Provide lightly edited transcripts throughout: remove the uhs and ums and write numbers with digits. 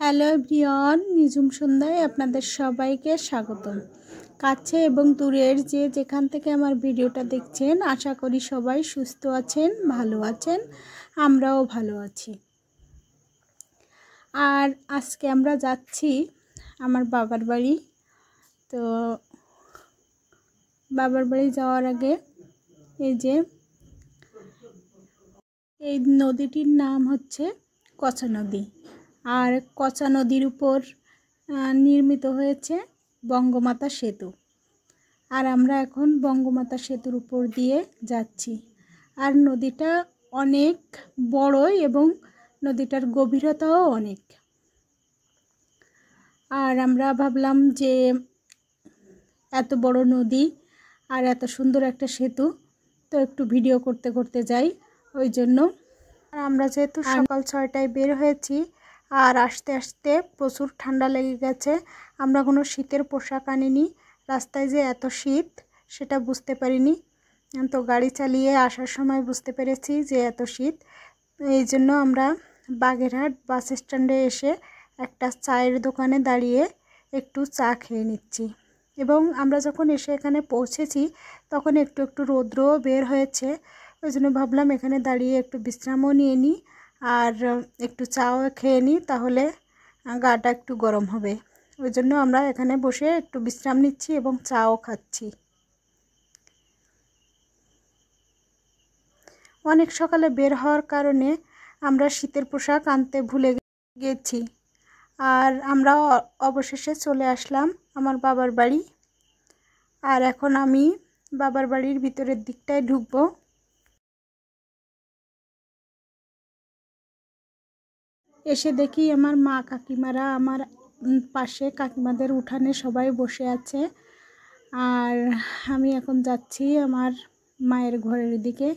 Hello everyone, Nijum সন্ধ্যায় আপনাদের সবাইকে স্বাগতম। কাছে এবং দূরের যে যেখান থেকে আমার ভিডিওটা দেখছেন, আশা করি সবাই সুস্থ আছেন, ভালো আছেন। আমরাও ভালো আছি। আর আজকে আমরা যাচ্ছি আমার বাবার বাড়ি। তো বাবার বাড়ি যাওয়ার আগে এই নদীটির নাম হচ্ছে কচা নদী। আর কচা নদীর উপর নির্মিত হয়েছে বঙ্গমাতা সেতু। আর আমরা এখন বঙ্গমাতা সেতুর উপর দিয়ে যাচ্ছি। আর নদীটা অনেক বড় এবং নদীটার গভীরতাও অনেক। আর আমরা ভাবলাম যে এত বড় নদী আর এত সুন্দর একটা সেতু, তো একটু ভিডিও করতে করতে যাই। ওই জন্য আমরা যেহেতু সকাল 6টায় বের হয়েছি, আর আস্তে আস্তে প্রচুর ঠান্ডা লেগে গেছে। আমরা কোনো শীতের পোশাক আনিনি। রাস্তায় যে এত শীত সেটা বুঝতে পারিনি। তো গাড়ি চালিয়ে আসার সময় বুঝতে পেরেছি যে এত শীত। এই জন্য আমরা বাগেরহাট বাস স্ট্যান্ডে এসে একটা চায়ের দোকানে দাঁড়িয়ে একটু চা খেয়ে নিচ্ছি। এবং আমরা যখন এসে এখানে পৌঁছেছি তখন একটু একটু রৌদ্রও বের হয়েছে। ওই জন্য ভাবলাম এখানে দাঁড়িয়ে একটু বিশ্রামও নিয়ে নিই আর একটু চাও খেয়ে নিই, তাহলে গাটা একটু গরম হবে। ওই জন্য আমরা এখানে বসে একটু বিশ্রাম নিচ্ছি এবং চাও খাচ্ছি। অনেক সকালে বের হওয়ার কারণে আমরা শীতের পোশাক আনতে ভুলে গেছি। আর আমরা অবশেষে চলে আসলাম আমার বাবার বাড়ি। আর এখন আমি বাবার বাড়ির ভিতরের দিকটায় ঢুকবো। এসে দেখি আমার মা কাকিমারা আমার পাশে, কাকিমাদের উঠানে সবাই বসে আছে। আর আমি এখন যাচ্ছি আমার মায়ের ঘরের দিকে।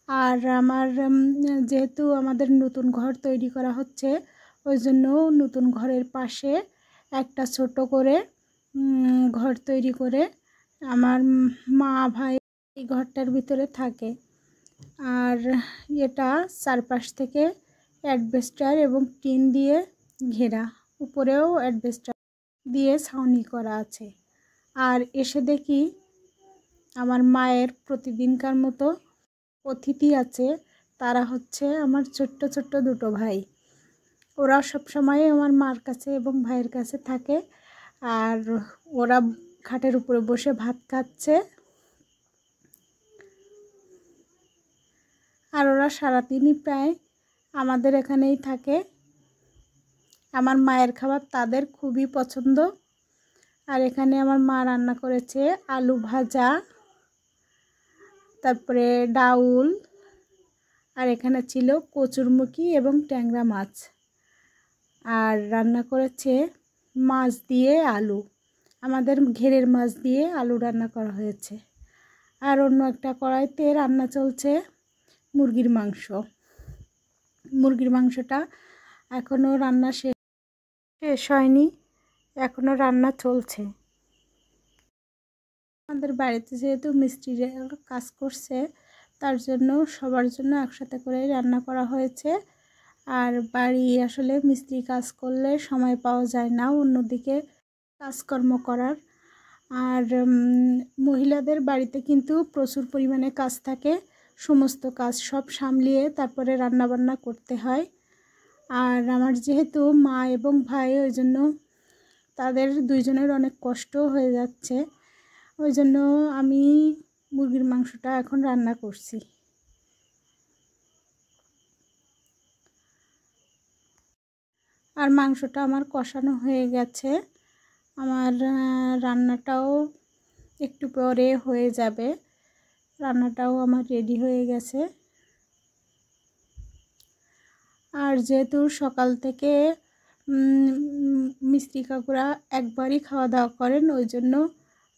আর আমার যেহেতু আমাদের নতুন ঘর তৈরি করা হচ্ছে, ওই জন্য নতুন ঘরের পাশে একটা ছোট করে ঘর তৈরি করে আমার মা ভাই এই ঘরটার ভিতরে থাকে। আর এটা চারপাশ থেকে অ্যাসবেস্টস এবং টিন দিয়ে ঘেরা, উপরেও অ্যাসবেস্টস দিয়ে ছাউনি করা আছে। আর এসে দেখি আমার মায়ের প্রতিদিনকার মতো অতিথি আছে। তারা হচ্ছে আমার ছোট্ট ছোট্ট দুটো ভাই। ওরা সবসময় আমার মার কাছে এবং ভাইয়ের কাছে থাকে। আর ওরা খাটের উপরে বসে ভাত খাচ্ছে। আর ওরা সারাদিনই প্রায় আমাদের এখানেই থাকে। আমার মায়ের খাবার তাদের খুবই পছন্দ। আর এখানে আমার মা রান্না করেছে আলু ভাজা, তারপরে ডাউল, আর এখানে ছিল কচুরমুখী এবং ট্যাংরা মাছ। আর রান্না করেছে মাছ দিয়ে আলু, আমাদের ঘেরের মাছ দিয়ে আলু রান্না করা হয়েছে। আর অন্য একটা কড়াইতে রান্না চলছে মুরগির মাংস। মুরগির মাংসটা এখনও রান্না শেষ হয়নি, এখনও রান্না চলছে। আমাদের বাড়িতে যেহেতু মিস্ত্রিরা কাজ করছে, তার জন্য সবার জন্য একসাথে করে রান্না করা হয়েছে। আর বাড়ি আসলে মিস্ত্রি কাজ করলে সময় পাওয়া যায় না অন্যদিকে কাজকর্ম করার। আর মহিলাদের বাড়িতে কিন্তু প্রচুর পরিমাণে কাজ থাকে, সমস্ত কাজ সব সামলিয়ে তারপরে রান্নাবান্না করতে হয়। আর আমার যেহেতু মা এবং ভাই, ওই জন্য তাদের দুইজনের অনেক কষ্ট হয়ে যাচ্ছে। ওই জন্য আমি মুরগির মাংসটা এখন রান্না করছি। আর মাংসটা আমার কষানো হয়ে গেছে। আমার রান্নাটাও একটু পরে হয়ে যাবে। রান্নাটাও আমার রেডি হয়ে গেছে। আর যেহেতু সকাল থেকে মিস্ত্রি কাকুরা একবারই খাওয়া দাওয়া করেন, ওই জন্য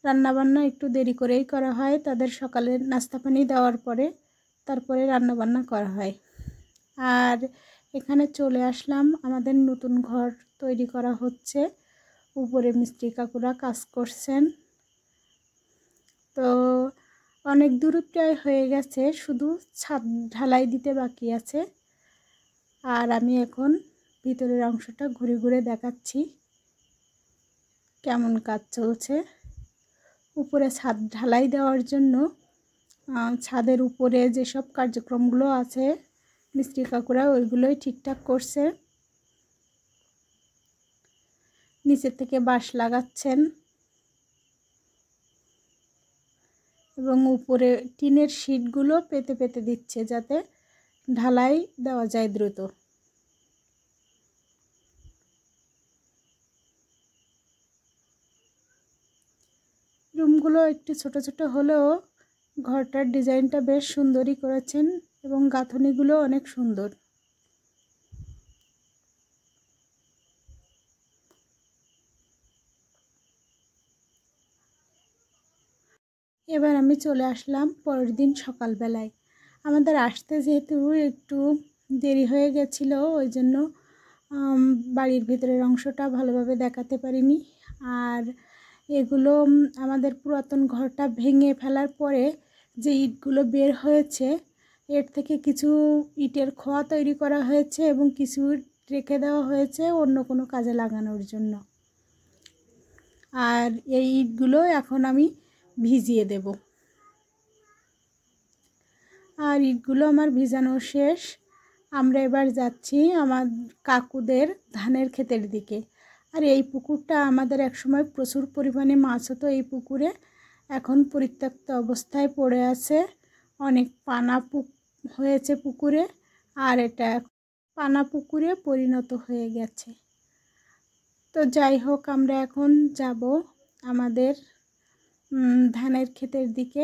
রান্নাবান্না একটু দেরি করেই করা হয়। তাদের সকালে নাস্তা পানি দেওয়ার পরে তারপরে রান্নাবান্না করা হয়। আর এখানে চলে আসলাম, আমাদের নতুন ঘর তৈরি করা হচ্ছে, উপরে মিস্ত্রি কাকুরা কাজ করছেন। তো অনেক দূর প্রায় হয়ে গেছে, শুধু ছাদ ঢালাই দিতে বাকি আছে। আর আমি এখন ভিতরের অংশটা ঘুরে ঘুরে দেখাচ্ছি কেমন কাজ চলছে। উপরে ছাদ ঢালাই দেওয়ার জন্য ছাদের উপরে যেসব কার্যক্রমগুলো আছে মিস্ত্রি কাকুরা ওইগুলোই ঠিকঠাক করছে। নিচে থেকে বাঁশ লাগাচ্ছেন এবং উপরে টিনের শিটগুলো পেতে পেতে দিচ্ছে যাতে ঢালাই দেওয়া যায় দ্রুত। রুমগুলো একটু ছোট ছোট হলেও ঘরটার ডিজাইনটা বেশ সুন্দরই করেছেন এবং গাঁথনিগুলো অনেক সুন্দর। এবার আমি চলে আসলাম পরের দিন সকালবেলায়। আমাদের আসতে যেহেতু একটু দেরি হয়ে গেছিলো ওই জন্য বাড়ির ভিতরের অংশটা ভালোভাবে দেখাতে পারিনি। আর এগুলো আমাদের পুরাতন ঘরটা ভেঙে ফেলার পরে যে ইটগুলো বের হয়েছে এর থেকে কিছু ইটের খোয়া তৈরি করা হয়েছে এবং কিছু ইট রেখে দেওয়া হয়েছে অন্য কোনো কাজে লাগানোর জন্য। আর এই ইটগুলো এখন আমি ভিজিয়ে দেব। আর ইটগুলো আমার ভিজানো শেষ। আমরা এবার যাচ্ছি আমার কাকুদের ধানের ক্ষেতের দিকে। আর এই পুকুরটা আমাদের একসময় প্রচুর পরিমাণে মাছ হতো এই পুকুরে, এখন পরিত্যক্ত অবস্থায় পড়ে আছে। অনেক পানা হয়েছে পুকুরে আর এটা পানা পুকুরে পরিণত হয়ে গেছে। তো যাই হোক, আমরা এখন যাব আমাদের ধানের ক্ষেতের দিকে।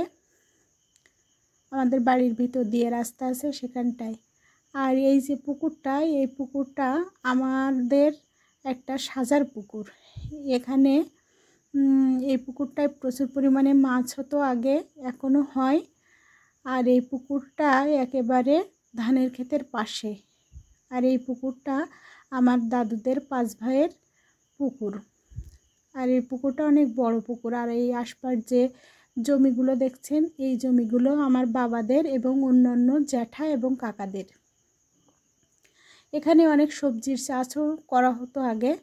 আমাদের বাড়ির ভিতর দিয়ে রাস্তা আছে সেখানটায়। আর এই যে পুকুরটা, এই পুকুরটা আমাদের একটা সাজার পুকুর। এখানে এই পুকুরটায় প্রচুর পরিমাণে মাছ হতো আগে, এখনও হয়। আর এই পুকুরটা একেবারে ধানের ক্ষেতের পাশে। আর এই পুকুরটা আমার দাদুদের 5 ভাইয়ের পুকুর। আর এই পুকুরটা অনেক বড় পুকুর। আর এই আশপাশ যে জমিগুলো দেখছেন এই জমিগুলো আমার বাবাদের এবং অন্যান্য জ্যাঠা এবং কাকাদের। এখানে অনেক সবজির চাষও করা হতো আগে,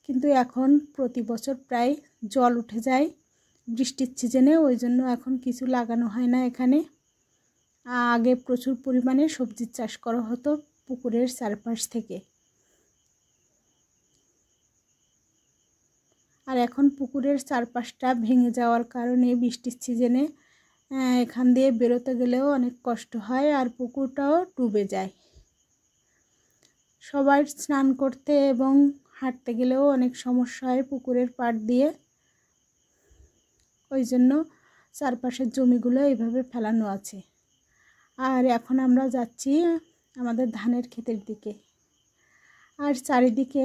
কিন্তু এখন প্রতি বছর প্রায় জল উঠে যায় বৃষ্টির সিজনে, ওই জন্য এখন কিছু লাগানো হয় না এখানে। আগে প্রচুর পরিমাণে সবজির চাষ করা হতো পুকুরের চারপাশ থেকে। আর এখন পুকুরের চারপাশটা ভেঙে যাওয়ার কারণে বৃষ্টির সিজনে এখান দিয়ে বেরোতে গেলেও অনেক কষ্ট হয় আর পুকুরটাও ডুবে যায়। সবাই স্নান করতে এবং হাঁটতে গেলেও অনেক সমস্যা হয় পুকুরের পাড় দিয়ে। ওই জন্য চারপাশের জমিগুলো এইভাবে ফেলানো আছে। আর এখন আমরা যাচ্ছি আমাদের ধানের ক্ষেতের দিকে। আর চারিদিকে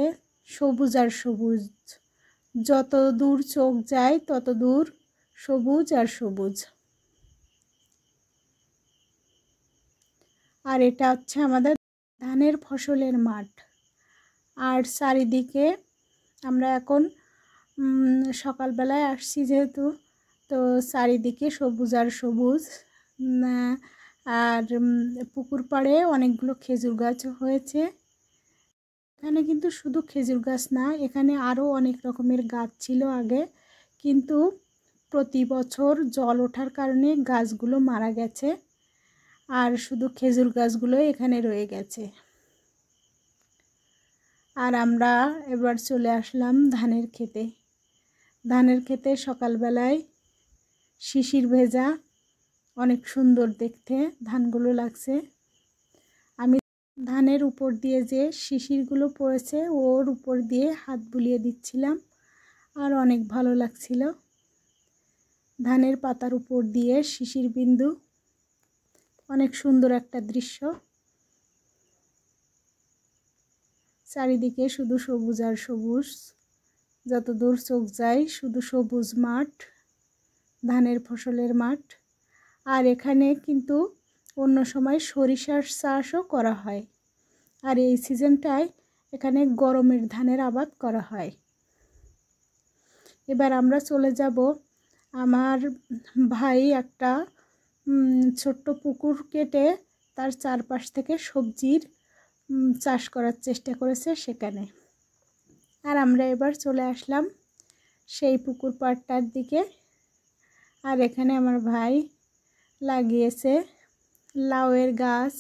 সবুজ আর সবুজ, যত দূর চোখ যায় তত দূর সবুজ আর সবুজ। আর এটা হচ্ছে আমাদের ধানের ফসলের মাঠ। আর চারিদিকে আমরা এখন সকালবেলায় আসছি যেহেতু, তো চারিদিকে সবুজ আর সবুজ। আর পুকুর পাড়ে অনেকগুলো খেজুর গাছ হয়েছে। এখানে কিন্তু শুধু খেজুর গাছ না, এখানে আরও অনেক রকমের গাছ ছিল আগে, কিন্তু প্রতি বছর জল ওঠার কারণে গাছগুলো মারা গেছে। আর শুধু খেজুর গাছগুলো এখানে রয়ে গেছে। আর আমরা এবার চলে আসলাম ধানের ক্ষেতে। ধানের ক্ষেতে সকালবেলায় শিশির ভেজা, অনেক সুন্দর দেখতে ধানগুলো লাগছে। আমি ধানের উপর দিয়ে যে শিশিরগুলো পড়েছে ওর উপর দিয়ে হাত বুলিয়ে দিচ্ছিলাম, আর অনেক ভালো লাগছিল। ধানের পাতার উপর দিয়ে শিশির বিন্দু, অনেক সুন্দর একটা দৃশ্য। চারিদিকে শুধু সবুজ আর সবুজ, যত দূর চোখ যায় শুধু সবুজ মাঠ, ধানের ফসলের মাঠ। আর এখানে কিন্তু অন্য সময় সরিষার চাষও করা হয়। আর এই সিজনটায় এখানে গরমের ধানের আবাদ করা হয়। এবার আমরা চলে যাব, আমার ভাই একটা ছোট্ট পুকুর কেটে তার চারপাশ থেকে সবজির চাষ করার চেষ্টা করেছে সেখানে। আর আমরা এবার চলে আসলাম সেই পুকুর পাড়টার দিকে। আর এখানে আমার ভাই লাগিয়েছে লাউয়ের গাছ,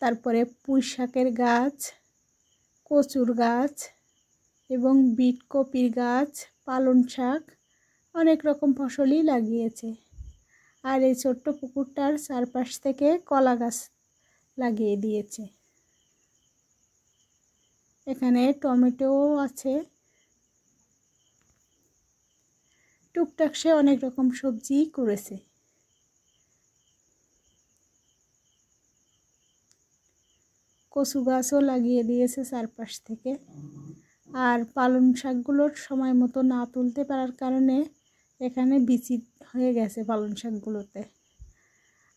তারপরে পুঁই শাকের গাছ, কচুর গাছ এবং বিট কপির গাছ, পালং শাক, অনেক রকম ফসলই লাগিয়েছে। আর এই ছোট্ট পুকুরটার চারপাশ থেকে কলা গাছ লাগিয়ে দিয়েছে। এখানে টমেটোও আছে, টুকটাক সে অনেক রকম সবজি করেছে। কচু গাছও লাগিয়ে দিয়েছে চারপাশ থেকে। আর পালং শাকগুলোর সময় মতো না তুলতে পারার কারণে এখানে বিচি হয়ে গেছে পালং শাকগুলোতে।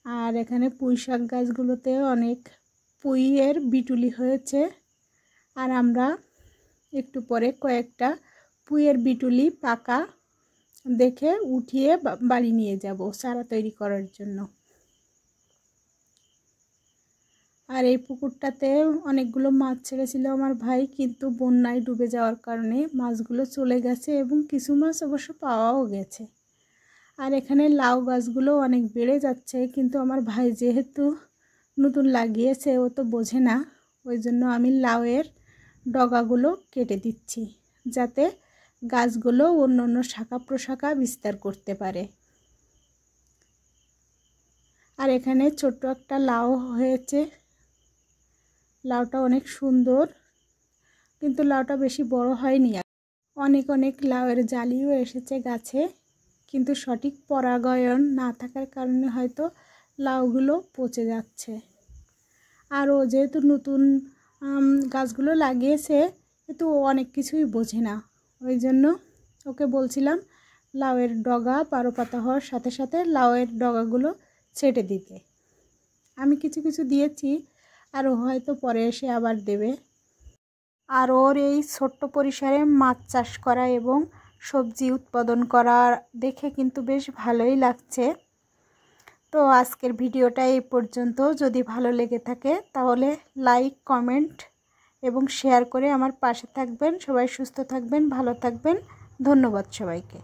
আর এখানে পুঁই শাক গাছগুলোতে অনেক পুঁইয়ের বিটুলি হয়েছে। আর আমরা একটু পরে কয়েকটা পুঁইয়ের বিটুলি পাকা দেখে উঠিয়ে বাড়ি নিয়ে যাব চারা তৈরি করার জন্য। আর এই পুকুরটাতে অনেকগুলো মাছ ছেড়েছিল আমার ভাই, কিন্তু বন্যায় ডুবে যাওয়ার কারণে মাছগুলো চলে গেছে এবং কিছু মাছ অবশ্য পাওয়াও গেছে। আর এখানে লাউ গাছগুলো অনেক বেড়ে যাচ্ছে, কিন্তু আমার ভাই যেহেতু নতুন লাগিয়েছে ও তো বোঝে না, ওই জন্য আমি লাউয়ের ডগাগুলো কেটে দিচ্ছি যাতে গাছগুলো অন্য অন্য শাখা প্রশাখা বিস্তার করতে পারে। আর এখানে ছোট্ট একটা লাউ হয়েছে, লাউটা অনেক সুন্দর, কিন্তু লাউটা বেশি বড় হয়নি। অনেক অনেক লাউয়ের জালিও এসেছে গাছে, কিন্তু সঠিক পরাগায়ন না থাকার কারণে হয়তো লাউগুলো পচে যাচ্ছে। আর ও যেহেতু নতুন গাছগুলো লাগিয়েছে, কিন্তু ও অনেক কিছুই বোঝে না, ওই জন্য ওকে বলছিলাম লাউয়ের ডগা পারো পাতা হওয়ার সাথে সাথে লাউয়ের ডগাগুলো ছেটে দিতে। আমি কিছু কিছু দিয়েছি, আর ও হয়তো পরে এসে আবার দেবে। আর ওর এই ছোট্ট পরিসরে মাছ চাষ করা এবং সবজি উৎপাদন করা দেখে কিন্তু বেশ ভালোই লাগছে। তো আজকের ভিডিওটা এই পর্যন্ত। যদি ভালো লেগে থাকে তাহলে লাইক, কমেন্ট এবং শেয়ার করে আমার পাশে থাকবেন। সবাই সুস্থ থাকবেন, ভালো থাকবেন। ধন্যবাদ সবাইকে।